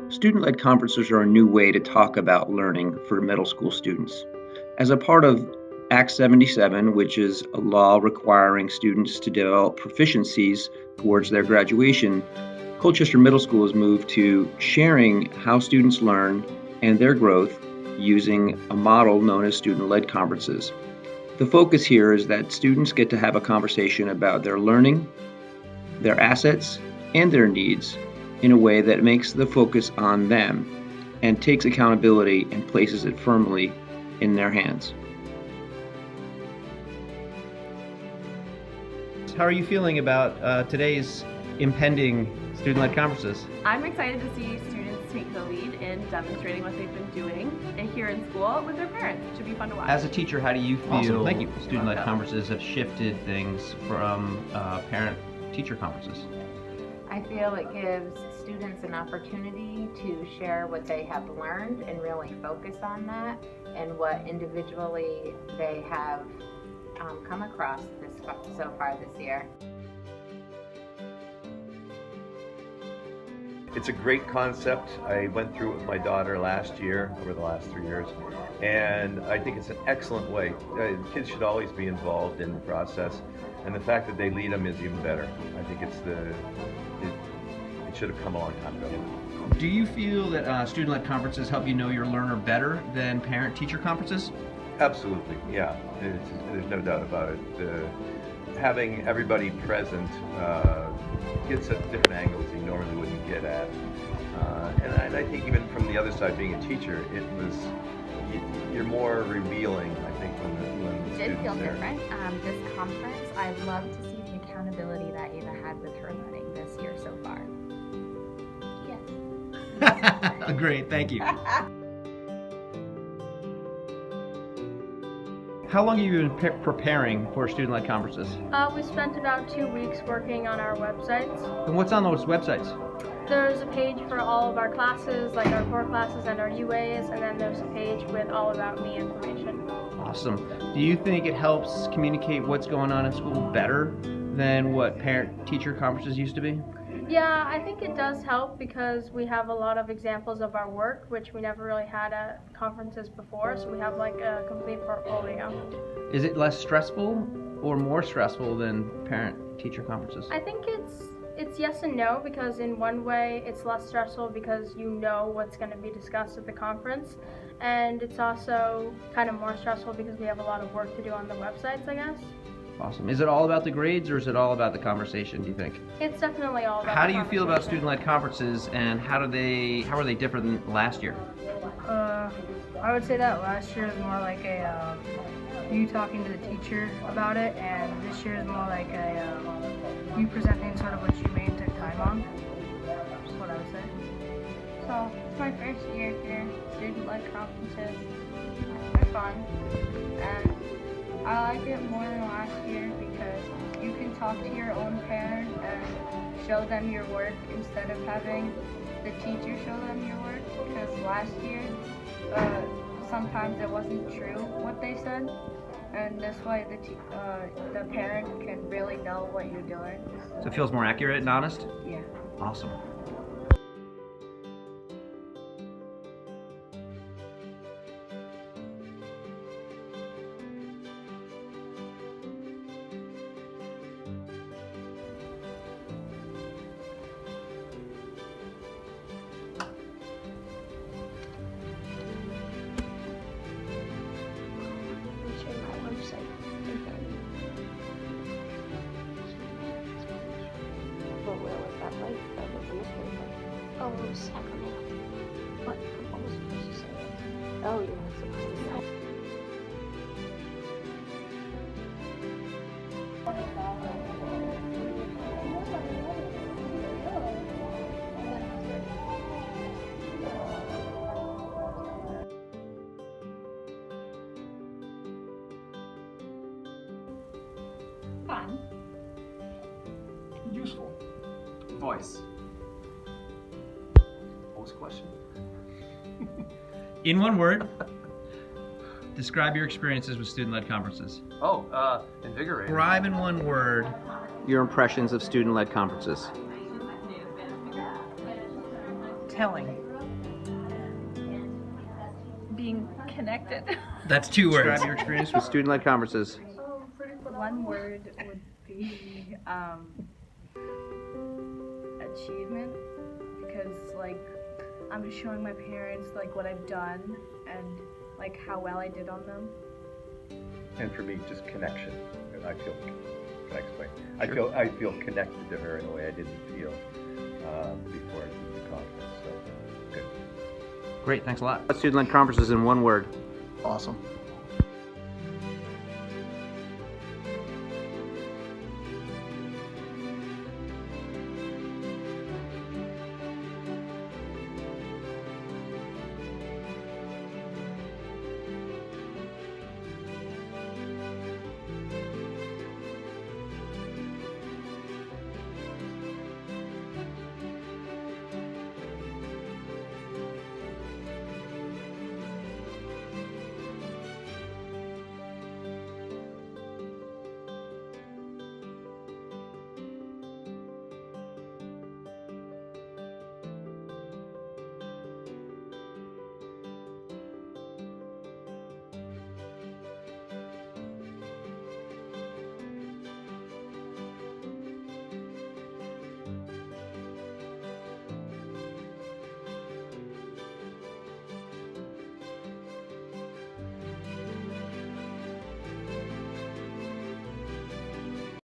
Student-led conferences are a new way to talk about learning for middle school students. As a part of Act 77, which is a law requiring students to develop proficiencies towards their graduation, Colchester Middle School has moved to sharing how students learn and their growth using a model known as student-led conferences. The focus here is that students get to have a conversation about their learning, their assets, and their needs in a way that makes the focus on them and takes accountability and places it firmly in their hands. How are you feeling about today's impending student-led conferences? I'm excited to see students take the lead in demonstrating what they've been doing here in school with their parents. It should be fun to watch. As a teacher, how do you feel Thank you. student-led conferences have shifted things from parent-teacher conferences? I feel it gives students an opportunity to share what they have learned and really focus on that and what individually they have come across so far this year. It's a great concept. I went through it with my daughter last year, over the last 3 years, and I think it's an excellent way. Kids should always be involved in the process, and the fact that they lead them is even better. I think it should have come a long time ago. Do you feel that student-led conferences help you know your learner better than parent-teacher conferences? Absolutely, yeah. There's no doubt about it. Having everybody present gets at different angles you normally wouldn't get at. And I think even from the other side, being a teacher, you're more revealing, I think, when the It did students feel there. different. This conference, I love to see the accountability that Ava had with her learning this year so far. Yes. Great, thank you. How long have you been preparing for student-led conferences? We spent about 2 weeks working on our websites. And what's on those websites? There's a page for all of our classes, like our core classes and our UAs, and then there's a page with all about me information. Awesome. Do you think it helps communicate what's going on in school better than what parent-teacher conferences used to be? Yeah, I think it does help because we have a lot of examples of our work, which we never really had at conferences before, so we have like a complete portfolio. Is it less stressful or more stressful than parent-teacher conferences? I think it's yes and no, because in one way it's less stressful because you know what's going to be discussed at the conference, and it's also kind of more stressful because we have a lot of work to do on the websites, I guess. Awesome. Is it all about the grades or is it all about the conversation, do you think? It's definitely all about How the do you feel about conversation. student-led conferences, and how are they different than last year? I would say that last year was more like you talking to the teacher about it, and this year is more like you presenting sort of what you made and took time on. That's what I would say. So, it's my first year here, student-led conferences. They're fun, and I like it more than last year because you can talk to your own parent and show them your work instead of having the teacher show them your work, because last year sometimes it wasn't true what they said, and this way the parent can really know what you're doing. So it feels more accurate and honest? Yeah. Awesome. Oh, it was Sacramento. What was I supposed to say? Oh, you weren't supposed to say. Fun. Useful. Voice. What was the question? In one word, describe your experiences with student-led conferences. Invigorating. Describe in one word your impressions of student-led conferences. Telling. being connected. That's 2 words. Describe your experience with student-led conferences. One word would be achievement, because like I'm just showing my parents like what I've done and like how well I did on them. And for me, just connection. I feel, can I explain? Sure. I feel connected to her in a way I didn't feel before the conference. So good. Great, thanks a lot. Student-led conferences in 1 word. Awesome.